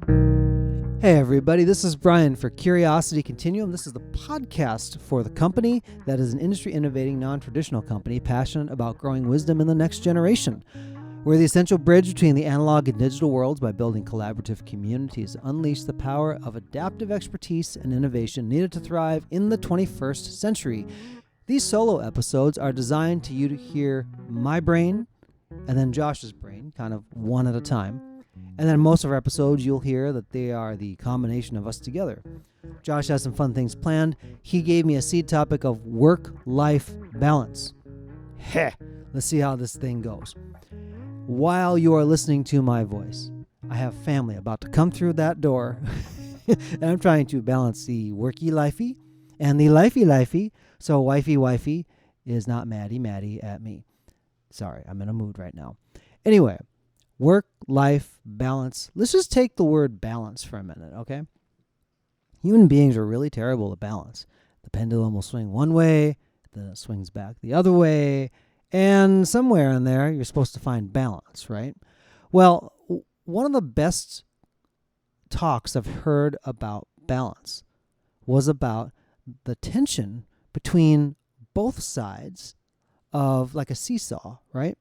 Hey everybody, this is Brian for Curiosity Continuum. This is the podcast for the company that is an industry innovating non-traditional company passionate about growing wisdom in the next generation. We're the essential bridge between the analog and digital worlds by building collaborative communities to unleash the power of adaptive expertise and innovation needed to thrive in the 21st century. These solo episodes are designed to you to hear my brain and then Josh's brain, kind of one at a time. And then most of our episodes, you'll hear that they are the combination of us together. Josh has some fun things planned. He gave me a seed topic of work-life balance. Heh, let's see how this thing goes. While you are listening to my voice, I have family about to come through that door. And I'm trying to balance the worky-lifey and the lifey-lifey. So wifey is not Maddie at me. Sorry, I'm in a mood right now. Anyway. Work-life balance. Let's just take the word balance for a minute, okay? Human beings are really terrible at balance. The pendulum will swing one way, then it swings back the other way, and somewhere in there you're supposed to find balance, right? Well, one of the best talks I've heard about balance was about the tension between both sides of like a seesaw, right?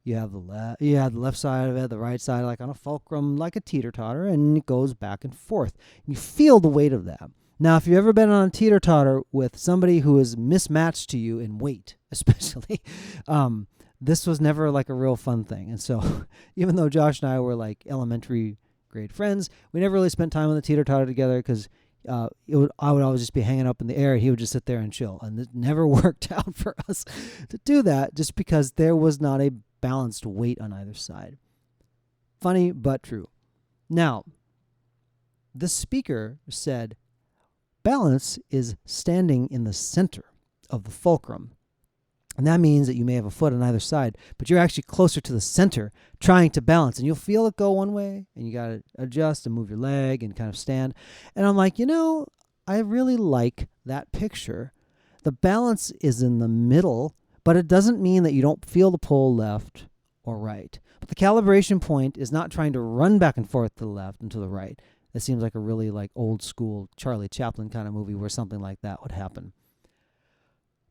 You have the left side of it, the right side, like on a fulcrum, like a teeter-totter, and it goes back and forth. You feel the weight of that. Now, if you've ever been on a teeter-totter with somebody who is mismatched to you in weight, especially, this was never like a real fun thing. And so even though Josh and I were like elementary grade friends, we never really spent time on the teeter-totter together because I would always just be hanging up in the air and he would just sit there and chill. And it never worked out for us to do that just because there was not a balanced weight on either side. Funny, but true. Now, the speaker said, balance is standing in the center of the fulcrum. And that means that you may have a foot on either side, but you're actually closer to the center trying to balance. And you'll feel it go one way, and you got to adjust and move your leg and kind of stand. And I'm like, I really like that picture. The balance is in the middle, but it doesn't mean that you don't feel the pull left or right. But the calibration point is not trying to run back and forth to the left and to the right. It seems like a really like old school Charlie Chaplin kind of movie where something like that would happen.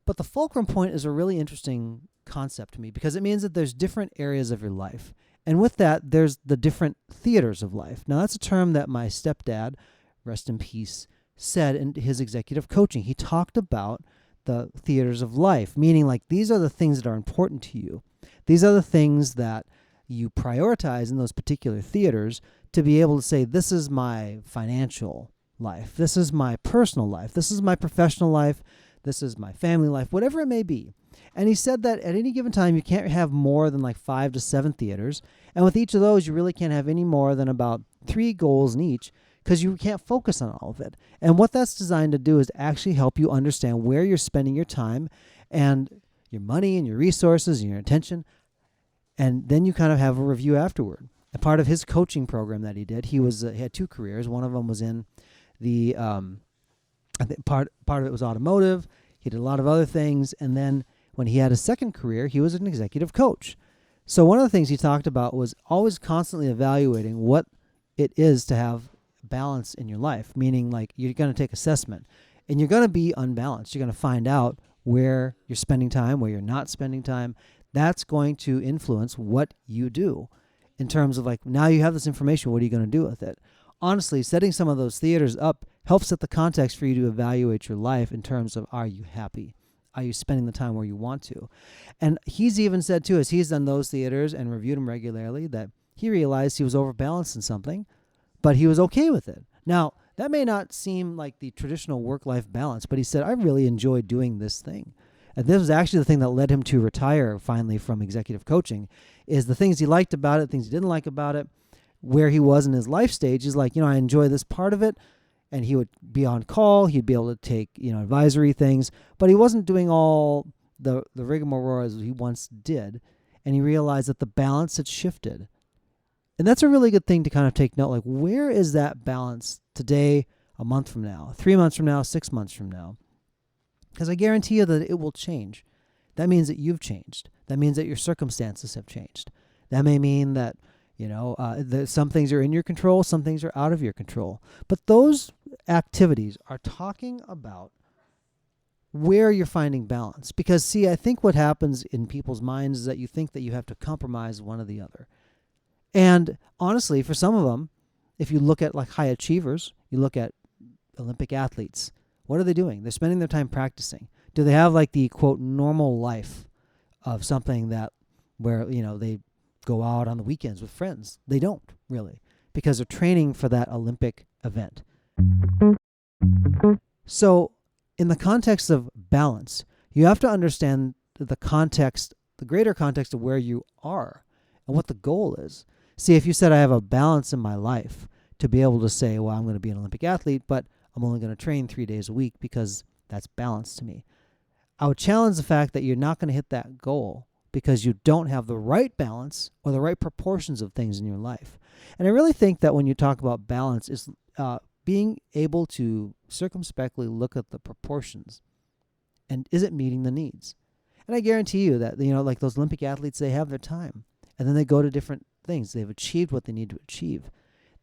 But the fulcrum point is a really interesting concept to me because it means that there's different areas of your life. And with that, there's the different theaters of life. Now, that's a term that my stepdad, rest in peace, said in his executive coaching. He talked about the theaters of life, meaning like these are the things that are important to you. These are the things that you prioritize in those particular theaters to be able to say, this is my financial life. This is my personal life. This is my professional life. This is my family life, whatever it may be. And he said that at any given time, you can't have more than like 5 to 7 theaters. And with each of those, you really can't have any more than about 3 goals in each because you can't focus on all of it. And what that's designed to do is actually help you understand where you're spending your time and your money and your resources and your attention. And then you kind of have a review afterward. And part of his coaching program that he did, he had 2 careers. One of them was in the I think part of it was automotive. He did a lot of other things. And then when he had a second career, he was an executive coach. So one of the things he talked about was always constantly evaluating what it is to have balance in your life, meaning like you're going to take assessment and you're going to be unbalanced. You're going to find out where you're spending time, where you're not spending time. That's going to influence what you do in terms of like, now you have this information, what are you going to do with it? Honestly, setting some of those theaters up helps set the context for you to evaluate your life in terms of, are you happy? Are you spending the time where you want to? And he's even said too, as he's done those theaters and reviewed them regularly, that he realized he was overbalanced in something, but he was okay with it. Now, that may not seem like the traditional work-life balance, but he said, I really enjoy doing this thing. And this was actually the thing that led him to retire finally from executive coaching, is the things he liked about it, things he didn't like about it, where he was in his life stage. Is like, I enjoy this part of it. And he would be on call. He'd be able to take, advisory things, but he wasn't doing all the rigmarole as he once did. And he realized that the balance had shifted. And that's a really good thing to kind of take note. Like, where is that balance today, a month from now, 3 months from now, 6 months from now? Because I guarantee you that it will change. That means that you've changed. That means that your circumstances have changed. That may mean that Some things are in your control, some things are out of your control. But those activities are talking about where you're finding balance. Because, see, I think what happens in people's minds is that you think that you have to compromise one or the other. And honestly, for some of them, if you look at like high achievers, you look at Olympic athletes, what are they doing? They're spending their time practicing. Do they have like the, quote, normal life of something that where, they go out on the weekends with friends? They don't really, because they're training for that Olympic event. So in the context of balance, you have to understand the context, the greater context of where you are and what the goal is. See, if you said I have a balance in my life to be able to say, well, I'm going to be an Olympic athlete, but I'm only going to train 3 days a week because that's balance to me. I would challenge the fact that you're not going to hit that goal because you don't have the right balance or the right proportions of things in your life. And I really think that when you talk about balance is being able to circumspectly look at the proportions and is it meeting the needs? And I guarantee you that, like those Olympic athletes, they have their time and then they go to different things. They've achieved what they need to achieve.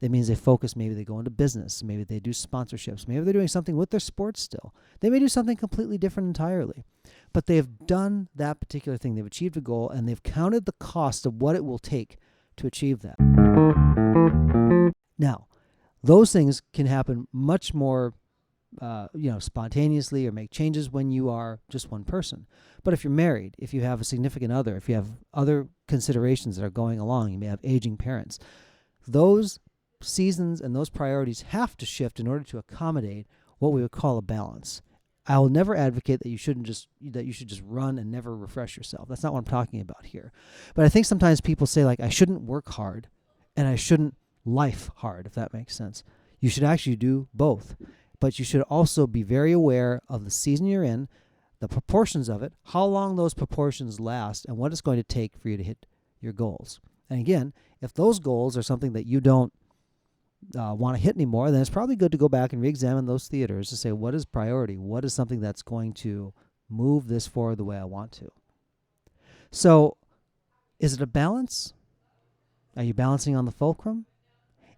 That means they focus. Maybe they go into business. Maybe they do sponsorships. Maybe they're doing something with their sports still. They may do something completely different entirely. But they've done that particular thing. They've achieved a goal, and they've counted the cost of what it will take to achieve that. Now, those things can happen much more spontaneously or make changes when you are just one person. But if you're married, if you have a significant other, if you have other considerations that are going along, you may have aging parents, those seasons and those priorities have to shift in order to accommodate what we would call a balance. I will never advocate that you should just run and never refresh yourself. That's not what I'm talking about here. But I think sometimes people say, like, I shouldn't work hard and I shouldn't life hard, if that makes sense. You should actually do both. But you should also be very aware of the season you're in, the proportions of it, how long those proportions last, and what it's going to take for you to hit your goals. And again, if those goals are something that you don't want to hit anymore, then it's probably good to go back and re-examine those theaters to say, what is priority? What is something that's going to move this forward the way I want to? So is it a balance? Are you balancing on the fulcrum?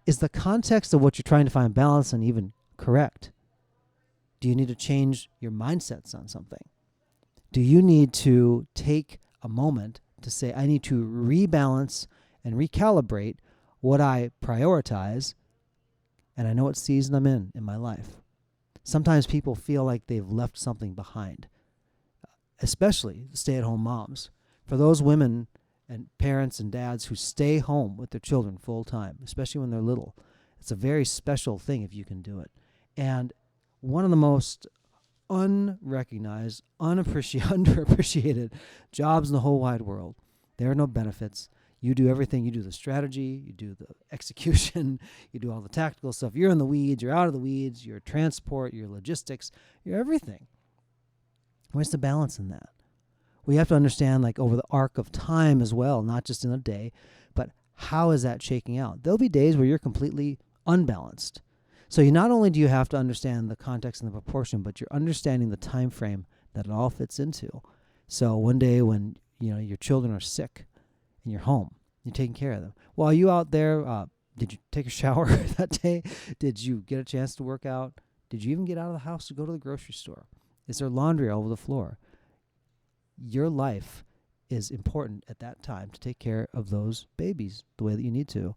Is the context of what you're trying to find balance in even correct? Do you need to change your mindsets on something? Do you need to take a moment to say, I need to rebalance and recalibrate what I prioritize, and I know what season I'm in my life? Sometimes people feel like they've left something behind, especially stay-at-home moms. For those women and parents and dads who stay home with their children full time, especially when they're little, it's a very special thing if you can do it. And one of the most unrecognized, underappreciated jobs in the whole wide world. There are no benefits. You do everything. You do the strategy. You do the execution. You do all the tactical stuff. You're in the weeds. You're out of the weeds. You're transport. You're logistics. You're everything. Where's the balance in that? We have to understand, like, over the arc of time as well, not just in a day, but how is that shaking out? There'll be days where you're completely unbalanced. So you not only do you have to understand the context and the proportion, but you're understanding the time frame that it all fits into. So one day when your children are sick and you're home, you're taking care of them. Well, are you out there? Did you take a shower that day? Did you get a chance to work out? Did you even get out of the house to go to the grocery store? Is there laundry all over the floor? Your life is important at that time to take care of those babies the way that you need to.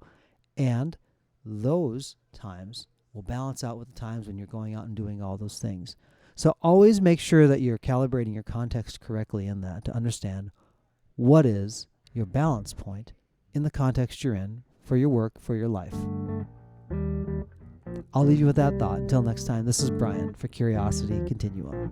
And those times will balance out with the times when you're going out and doing all those things. So always make sure that you're calibrating your context correctly in that to understand what is your balance point in the context you're in for your work, for your life. I'll leave you with that thought. Until next time, this is Brian for Curiosity Continuum.